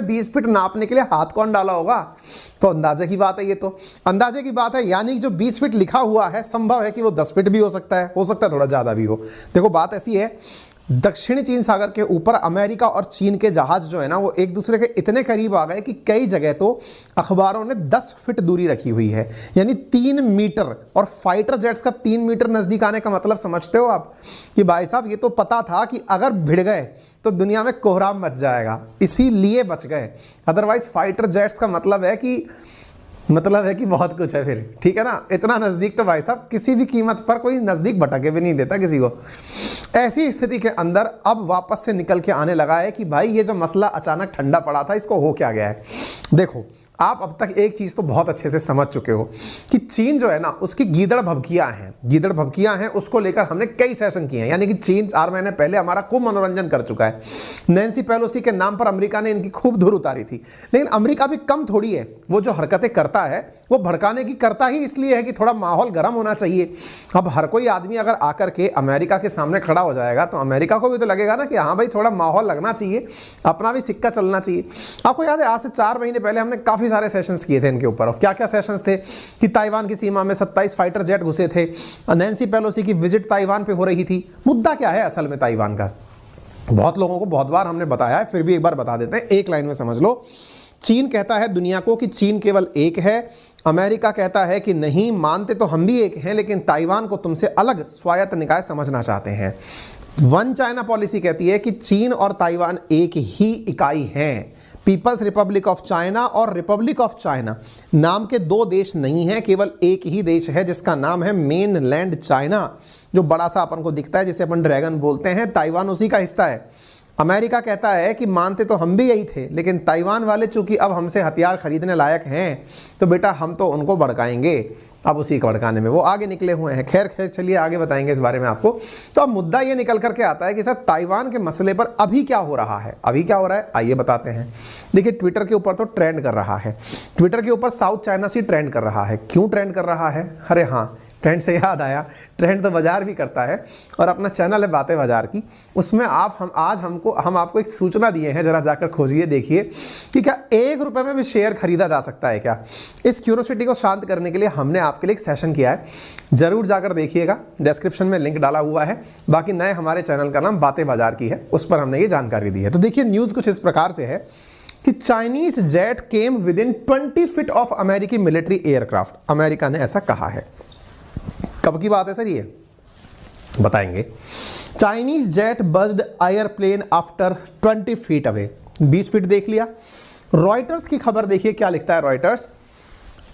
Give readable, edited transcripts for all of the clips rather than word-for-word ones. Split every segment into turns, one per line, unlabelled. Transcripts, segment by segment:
में 20 फीट नापने के लिए हाथ कौन डाला होगा? तो अंदाजे की बात है, ये तो अंदाजे की बात है। यानी जो 20 फीट लिखा हुआ है, संभव है कि वो 10 फीट भी हो सकता है थोड़ा ज़्यादा भी हो। देखो बात ऐसी है, दक्षिणी चीन सागर के ऊपर अमेरिका और चीन के जहाज जो है ना, वो एक दूसरे के इतने करीब आ गए कि कई जगह तो अखबारों ने 10 फीट दूरी रखी हुई है, यानी 3 मीटर। और फाइटर जेट्स का 3 मीटर नजदीक आने का मतलब समझते हो आप कि भाई साहब ये तो पता था कि अगर भिड़ गए तो दुनिया में कोहराम मच जाएगा, इसीलिए बच गए। अदरवाइज फाइटर जेट्स का मतलब है कि बहुत कुछ है फिर, ठीक है ना। इतना नज़दीक तो भाई साहब किसी भी कीमत पर कोई नज़दीक भटके भी नहीं देता किसी को। ऐसी स्थिति के अंदर अब वापस से निकल के आने लगा है कि भाई ये जो मसला अचानक ठंडा पड़ा था, इसको हो क्या गया है। देखो आप अब तक एक चीज़ तो बहुत अच्छे से समझ चुके हो कि चीन जो है ना, उसकी गीदड़ भभकियाँ हैं, उसको लेकर हमने कई सेशन किए हैं। यानी कि चीन 4 महीने पहले हमारा खूब मनोरंजन कर चुका है। नैन्सी पेलोसी के नाम पर अमेरिका ने इनकी खूब धुर उतारी थी, लेकिन अमेरिका भी कम थोड़ी है। वो जो हरकतें करता है वो भड़काने की करता ही इसलिए है कि थोड़ा माहौल गर्म होना चाहिए। अब हर कोई आदमी अगर आकर के अमेरिका के सामने खड़ा हो जाएगा तो अमेरिका को भी तो लगेगा ना कि हाँ भाई थोड़ा माहौल लगना चाहिए, अपना भी सिक्का चलना चाहिए। आपको याद है आज से 4 महीने पहले हमने काफ़ी सारे सेशंस किए थे इनके ऊपर। और क्या क्या सेशंस थे कि ताइवान की सीमा में 27 फाइटर जेट घुसे थे, नैन्सी पेलोसी की विजिट ताइवान पे हो रही थी। मुद्दा क्या है असल में ताइवान का? बहुत लोगों को बहुत बार हमने बताया है, फिर भी एक बार बता देते हैं, एक लाइन में समझ लो। चीन कहता है दुनिया को कि चीन केवल एक है। अमेरिका कहता है कि नहीं, मानते तो हम भी एक हैं, लेकिन ताइवान को तुमसे अलग स्वायत्त निकाय समझना चाहते हैं। वन चाइना पॉलिसी कहती है कि चीन और ताइवान एक ही इकाई हैं। पीपल्स रिपब्लिक ऑफ चाइना और रिपब्लिक ऑफ चाइना नाम के 2 देश नहीं हैं, केवल एक ही देश है जिसका नाम है मेन लैंड चाइना, जो बड़ा सा अपन को दिखता है, जिसे अपन ड्रैगन बोलते हैं। ताइवान उसी का हिस्सा है। अमेरिका कहता है कि मानते तो हम भी यही थे, लेकिन ताइवान वाले चूंकि अब हमसे हथियार खरीदने लायक हैं तो बेटा हम तो उनको भड़काएंगे। अब उसी को भड़काने में वो आगे निकले हुए हैं। खैर चलिए आगे बताएंगे इस बारे में आपको। तो अब मुद्दा ये निकल करके आता है कि सर ताइवान के मसले पर अभी क्या हो रहा है, आइए बताते हैं। देखिए ट्विटर के ऊपर तो ट्रेंड कर रहा है, ट्विटर के ऊपर साउथ चाइना सी ट्रेंड कर रहा है। क्यों ट्रेंड कर रहा है? अरे हाँ, ट्रेंड से याद आया, ट्रेंड तो बाजार भी करता है और अपना चैनल है बातें बाजार की, उसमें हम आपको एक सूचना दिए हैं, जरा जाकर खोजिए देखिए कि क्या 1 रुपये में भी शेयर खरीदा जा सकता है क्या। इस क्यूरोसिटी को शांत करने के लिए हमने आपके लिए एक सेशन किया है, जरूर जाकर देखिएगा, डिस्क्रिप्शन में लिंक डाला हुआ है। बाकी नए हमारे चैनल का नाम बातें बाजार की है, उस पर हमने ये जानकारी दी है। तो देखिए न्यूज़ कुछ इस प्रकार से है कि Chinese jet came with in 20 feet of अमेरिकी मिलिट्री एयरक्राफ्ट। अमेरिका ने ऐसा कहा है। कब की बात है सर ये? बताएंगे। Chinese jet buzzed airplane after 20 feet away. 20 feet देख लिया। रॉयटर्स की खबर देखिए क्या लिखता है Reuters.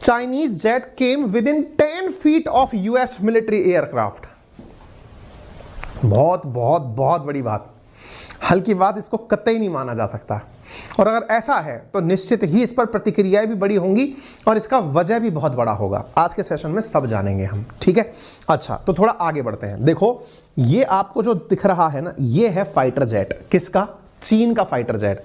Chinese jet came within 10 feet of US military aircraft. बहुत बहुत बहुत बड़ी बात, हल्की बात इसको कतई नहीं माना जा सकता। और अगर ऐसा है तो निश्चित ही इस पर प्रतिक्रियाएं भी बड़ी होंगी और इसका वजह भी बहुत बड़ा होगा। आज के सेशन में सब जानेंगे हम, ठीक है। अच्छा तो थोड़ा आगे बढ़ते हैं। देखो ये आपको जो दिख रहा है ना, ये है फाइटर जेट। किसका? चीन का फाइटर जेट।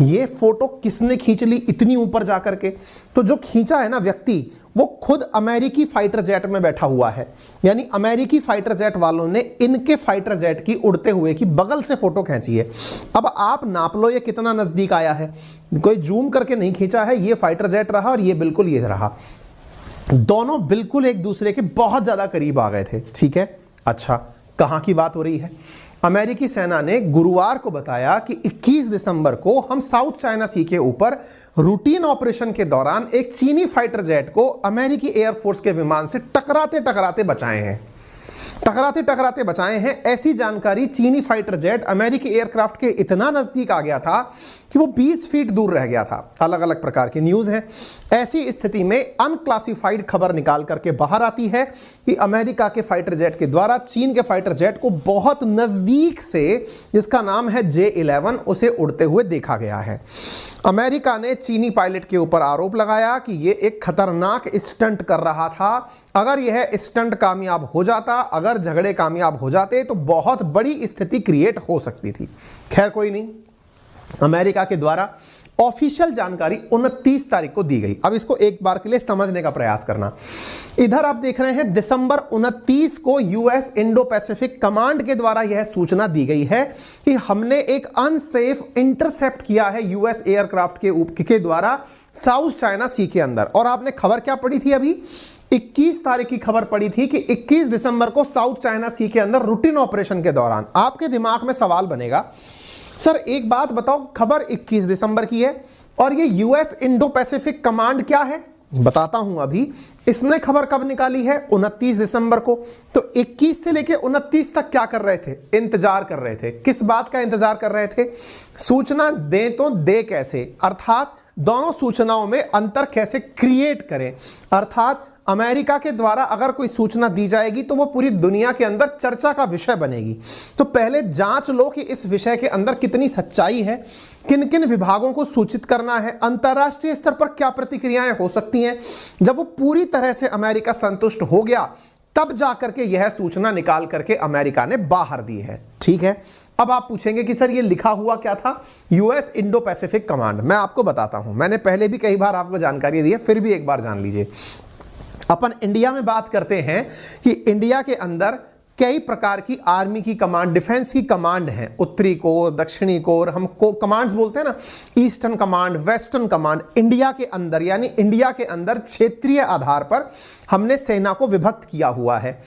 ये फोटो किसने खींच ली इतनी ऊपर जाकर के? तो जो खींचा है ना व्यक्ति, वो खुद अमेरिकी फाइटर जेट में बैठा हुआ है। यानी अमेरिकी फाइटर जेट वालों ने इनके फाइटर जेट की उड़ते हुए की बगल से फोटो खींची है। अब आप नाप लो ये कितना नजदीक आया है, कोई जूम करके नहीं खींचा है। ये फाइटर जेट रहा और ये बिल्कुल ये रहा, दोनों बिल्कुल एक दूसरे के बहुत ज्यादा करीब आ गए थे, ठीक है। अच्छा कहां की बात हो रही है? अमेरिकी सेना ने गुरुवार को बताया कि 21 दिसंबर को हम साउथ चाइना सी के ऊपर रूटीन ऑपरेशन के दौरान एक चीनी फाइटर जेट को अमेरिकी एयरफोर्स के विमान से टकराते टकराते बचाए हैं। ऐसी जानकारी चीनी फाइटर जेट अमेरिकी एयरक्राफ्ट के इतना नजदीक आ गया था कि वो 20 फीट दूर रह गया था। अलग अलग प्रकार की न्यूज़ है। ऐसी स्थिति में अनक्लासिफाइड खबर निकाल करके बाहर आती है कि अमेरिका के फाइटर जेट के द्वारा चीन के फाइटर जेट को बहुत नजदीक से, जिसका नाम है J-11, उसे उड़ते हुए देखा गया है। अमेरिका ने चीनी पायलट के ऊपर आरोप लगाया कि यह एक खतरनाक स्टंट कर रहा था। अगर यह स्टंट कामयाब हो जाता, अगर झगड़े कामयाब हो जाते तो बहुत बड़ी स्थिति क्रिएट हो सकती थी। खैर कोई नहीं, अमेरिका के द्वारा ऑफिशियल जानकारी 29 तारीख को दी गई। अब इसको एक बार के लिए समझने का प्रयास करना। इधर आप देख रहे हैं दिसंबर 29 को यूएस इंडो पैसिफिक कमांड के द्वारा यह सूचना दी गई है कि हमने एक अनसेफ इंटरसेप्ट किया है यूएस एयरक्राफ्ट के द्वारा साउथ चाइना सी के अंदर। और आपने खबर क्या पढ़ी थी अभी, 21 तारीख की खबर पड़ी थी कि 21 दिसंबर को साउथ चाइना सी के अंदर रूटीन ऑपरेशन के दौरान आपके दिमाग में सवाल बनेगा, सर एक बात बताओ, खबर 21 दिसंबर की है और ये यूएस इंडो पैसिफिक कमांड क्या है? बताता हूं अभी। इसने खबर कब निकाली है? 29 दिसंबर को। तो 21 से लेके 29 तक क्या कर रहे थे? इंतजार कर रहे थे। किस बात का इंतजार कर रहे थे? सूचना दें तो दे कैसे, अर्थात दोनों सूचनाओं में अंतर कैसे क्रिएट करें। अर्थात अमेरिका के द्वारा अगर कोई सूचना दी जाएगी तो वो पूरी दुनिया के अंदर चर्चा का विषय बनेगी। तो पहले जांच लो कि इस विषय के अंदर कितनी सच्चाई है, किन किन विभागों को सूचित करना है, अंतर्राष्ट्रीय स्तर पर क्या प्रतिक्रियाएं हो सकती हैं। जब वो पूरी तरह से अमेरिका संतुष्ट हो गया तब जाकर के यह सूचना निकाल करके अमेरिका ने बाहर दी है। ठीक है, अब आप पूछेंगे कि सर ये लिखा हुआ क्या था? US Indo Pacific command. मैं आपको बताता हूं, मैंने पहले भी कई बार आपको जानकारी दी है, फिर भी एक बार जान लीजिए। अपन इंडिया में बात करते हैं कि इंडिया के अंदर कई प्रकार की आर्मी की कमांड, डिफेंस की कमांड है, उत्तरी कोर, दक्षिणी कोर, हम को कमांड्स बोलते हैं ना, eastern command, western command. India के अंदर यानी इंडिया के अंदर क्षेत्रीय आधार पर हमने सेना को विभक्त किया हुआ है।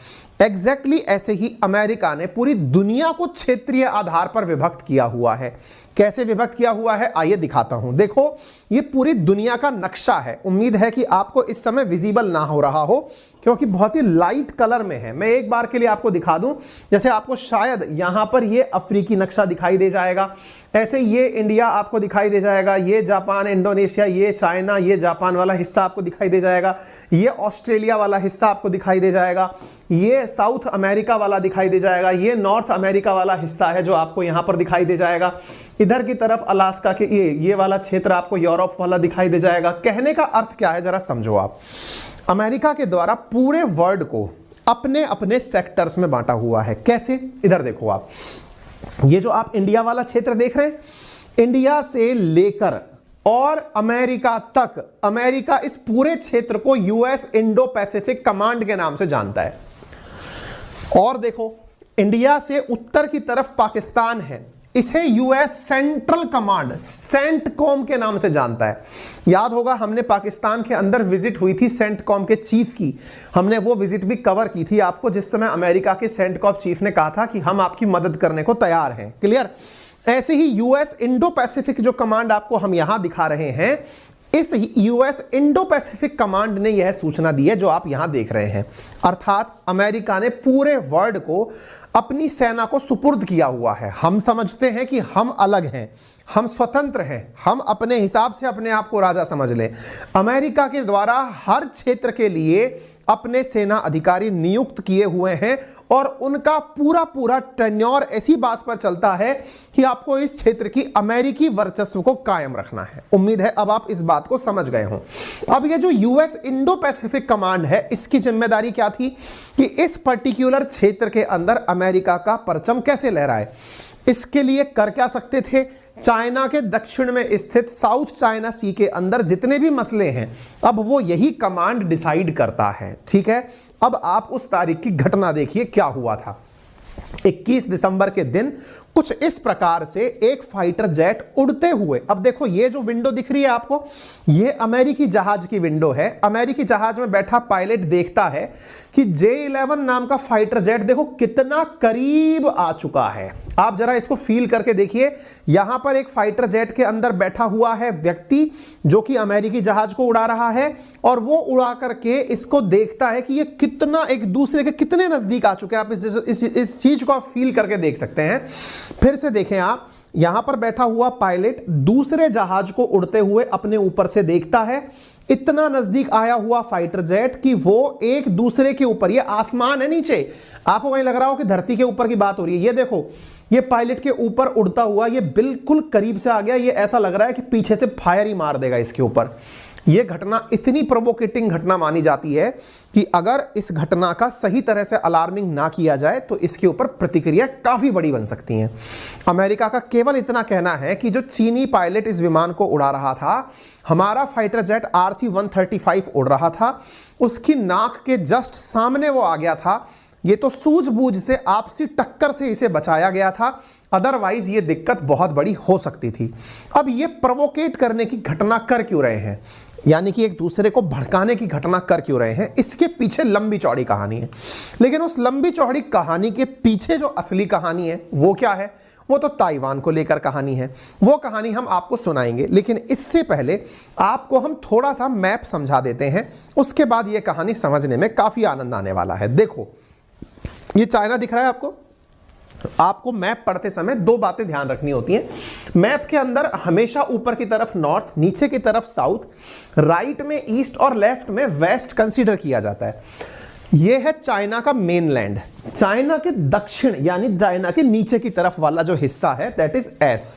एग्जैक्टली ऐसे ही अमेरिका ने पूरी दुनिया को क्षेत्रीय आधार पर विभक्त किया हुआ है। कैसे विभक्त किया हुआ है आइए दिखाता हूं। देखो ये पूरी दुनिया का नक्शा है। उम्मीद है कि आपको इस समय विजिबल ना हो रहा हो क्योंकि बहुत ही लाइट कलर में है। मैं एक बार के लिए आपको दिखा दूं, जैसे आपको शायद यहां पर ये अफ्रीकी नक्शा दिखाई दे जाएगा, ऐसे ये इंडिया आपको दिखाई दे जाएगा, ये जापान, इंडोनेशिया, ये चाइना, ये जापान वाला हिस्सा आपको दिखाई दे जाएगा, ये ऑस्ट्रेलिया वाला हिस्सा आपको दिखाई दे जाएगा, ये साउथ अमेरिका वाला दिखाई दे जाएगा, ये नॉर्थ अमेरिका वाला हिस्सा है जो आपको यहां पर दिखाई दे जाएगा। इधर की तरफ अलास्का के ये वाला क्षेत्र आपको यूरोप वाला दिखाई दे जाएगा। कहने का अर्थ क्या है जरा समझो आप। अमेरिका के द्वारा पूरे वर्ल्ड को अपने अपने सेक्टर्स में बांटा हुआ है। कैसे? इधर देखो आप, ये जो आप इंडिया वाला क्षेत्र देख रहे हैं, इंडिया से लेकर और अमेरिका तक, अमेरिका इस पूरे क्षेत्र को यूएस इंडो पैसिफिक कमांड के नाम से जानता है। और देखो इंडिया से उत्तर की तरफ पाकिस्तान है, इसे यूएस सेंट्रल कमांड, सेंटकॉम के नाम से जानता है। याद होगा हमने पाकिस्तान के अंदर विजिट हुई थी सेंटकॉम के चीफ की, हमने वो विजिट भी कवर की थी आपको, जिस समय अमेरिका के सेंटकॉम चीफ ने कहा था कि हम आपकी मदद करने को तैयार हैं। क्लियर? ऐसे ही यूएस इंडो पैसिफिक जो कमांड आपको हम यहां दिखा रहे हैं, इस यूएस इंडो पैसिफिक कमांड ने यह सूचना दी है जो आप यहां देख रहे हैं। अर्थात अमेरिका ने पूरे वर्ल्ड को अपनी सेना को सुपुर्द किया हुआ है। हम समझते हैं कि हम अलग हैं, हम स्वतंत्र हैं, हम अपने हिसाब से अपने आप को राजा समझ लें। अमेरिका के द्वारा हर क्षेत्र के लिए अपने सेना अधिकारी नियुक्त किए हुए हैं और उनका पूरा पूरा टेन्योर ऐसी बात पर चलता है कि आपको इस क्षेत्र की अमेरिकी वर्चस्व को कायम रखना है। उम्मीद है अब आप इस बात को समझ गए हों। अब ये जो यूएस इंडो पैसिफिक कमांड है, इसकी जिम्मेदारी क्या थी कि इस पर्टिकुलर क्षेत्र के अंदर अमेरिका का परचम कैसे लहराए। इसके लिए कर क्या सकते थे? चाइना के दक्षिण में स्थित साउथ चाइना सी के अंदर जितने भी मसले हैं, अब वो यही कमांड डिसाइड करता है। ठीक है, अब आप उस तारीख की घटना देखिए क्या हुआ था। 21 दिसंबर के दिन कुछ इस प्रकार से एक फाइटर जेट उड़ते हुए, अब देखो ये जो विंडो दिख रही है आपको, ये अमेरिकी जहाज की विंडो है। अमेरिकी जहाज में बैठा पायलट देखता है कि J-11 नाम का फाइटर जेट देखो कितना करीब आ चुका है। आप जरा इसको फील करके देखिए, यहां पर एक फाइटर जेट के अंदर बैठा हुआ है व्यक्ति जो कि अमेरिकी जहाज को उड़ा रहा है, और वो उड़ा करके इसको देखता है कि ये कितना एक दूसरे के कितने नजदीक आ चुके हैं। आप इस चीज को आप फील करके देख सकते हैं। फिर से देखें आप, यहां पर बैठा हुआ पायलट दूसरे जहाज को उड़ते हुए अपने ऊपर से देखता है, इतना नजदीक आया हुआ फाइटर जेट कि वो एक दूसरे के ऊपर, ये आसमान है नीचे, आपको कहीं लग रहा हो कि धरती के ऊपर की बात हो रही है। ये देखो ये पायलट के ऊपर उड़ता हुआ ये बिल्कुल करीब से आ गया, ये ऐसा लग रहा है कि पीछे से फायर ही मार देगा इसके ऊपर। ये घटना इतनी प्रोवोकेटिंग घटना मानी जाती है कि अगर इस घटना का सही तरह से अलार्मिंग ना किया जाए तो इसके ऊपर प्रतिक्रिया काफी बड़ी बन सकती हैं। अमेरिका का केवल इतना कहना है कि जो चीनी पायलट इस विमान को उड़ा रहा था, हमारा फाइटर जेट RC-135 उड़ रहा था, उसकी नाक के जस्ट सामने वो आ गया था। ये तो सूझबूझ से आपसी टक्कर से इसे बचाया गया था, अदरवाइज ये दिक्कत बहुत बड़ी हो सकती थी। अब ये प्रोवोकेट करने की घटना कर क्यों रहे हैं, यानी कि एक दूसरे को भड़काने की घटना कर क्यों रहे हैं, इसके पीछे लंबी चौड़ी कहानी है। लेकिन उस लंबी चौड़ी कहानी के पीछे जो असली कहानी है वो क्या है, वो तो ताइवान को लेकर कहानी है। वो कहानी हम आपको सुनाएंगे, लेकिन इससे पहले आपको हम थोड़ा सा मैप समझा देते हैं, उसके बाद ये कहानी समझने में काफी आनंद आने वाला है। देखो, ये चाइना दिख रहा है आपको। आपको मैप पढ़ते समय दो बातें ध्यान रखनी होती हैं। मैप के अंदर हमेशा ऊपर की तरफ नॉर्थ, नीचे की तरफ साउथ, राइट में ईस्ट और लेफ्ट में वेस्ट कंसीडर किया जाता है। यह है चाइना का मेनलैंड। चाइना के दक्षिण यानी चाइना के नीचे की तरफ वाला जो हिस्सा है दैट इज एस।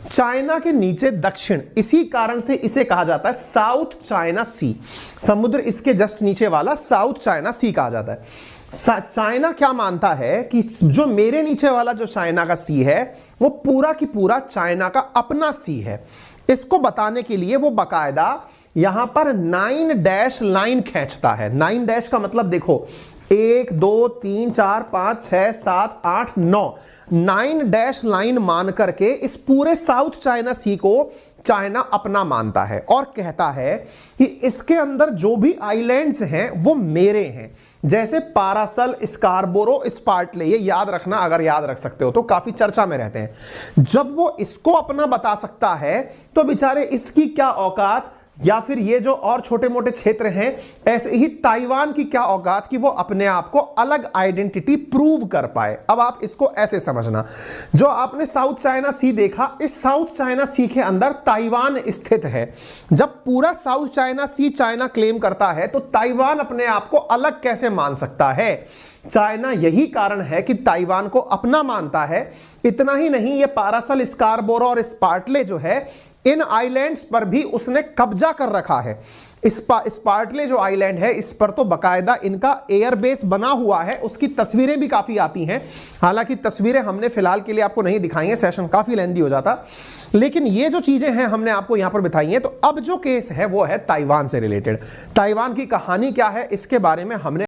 चाइना के नीचे दक्षिण, इसी कारण से इसे कहा जाता है साउथ चाइना सी। समुद्र इसके जस्ट नीचे वाला साउथ चाइना सी कहा जाता है। चाइना क्या मानता है कि जो मेरे नीचे वाला जो चाइना का सी है वो पूरा की पूरा चाइना का अपना सी है। इसको बताने के लिए वो बकायदा यहां पर 9 डैश लाइन खींचता है। 9 डैश का मतलब देखो 1 2 3 4 5 6 7 8 9 9 डैश लाइन मान करके इस पूरे साउथ चाइना सी को चाइना अपना मानता है और कहता है कि इसके अंदर जो भी आइलैंड्स हैं वो मेरे हैं। जैसे पारासल, स्कारबोरो, स्पार्टले, ये याद रखना, अगर याद रख सकते हो तो काफी चर्चा में रहते हैं। जब वो इसको अपना बता सकता है तो बेचारे इसकी क्या औकात, या फिर ये जो और छोटे मोटे क्षेत्र हैं, ऐसे ही ताइवान की क्या औकात कि वो अपने आप को अलग आइडेंटिटी प्रूव कर पाए। अब आप इसको ऐसे समझना, जो आपने साउथ चाइना सी देखा, इस साउथ चाइना सी के अंदर ताइवान स्थित है। जब पूरा साउथ चाइना सी चाइना क्लेम करता है तो ताइवान अपने आप को अलग कैसे मान सकता है। चाइना यही कारण है कि ताइवान को अपना मानता है। इतना ही नहीं, ये पारासल, स्कारबोरो और स्पार्टले जो है, इन आइलैंड्स पर भी उसने कब्जा कर रखा है। स्पार्टले जो आइलैंड है इस पर तो बकायदा इनका एयरबेस बना हुआ है, उसकी तस्वीरें भी काफी आती हैं। हालांकि तस्वीरें हमने फिलहाल के लिए आपको नहीं दिखाई हैं, सेशन काफी लेंदी हो जाता, लेकिन ये जो चीजें हैं हमने आपको यहां पर बताई हैं। तो अब जो केस है वो है ताइवान से रिलेटेड। ताइवान की कहानी क्या है इसके बारे में हमने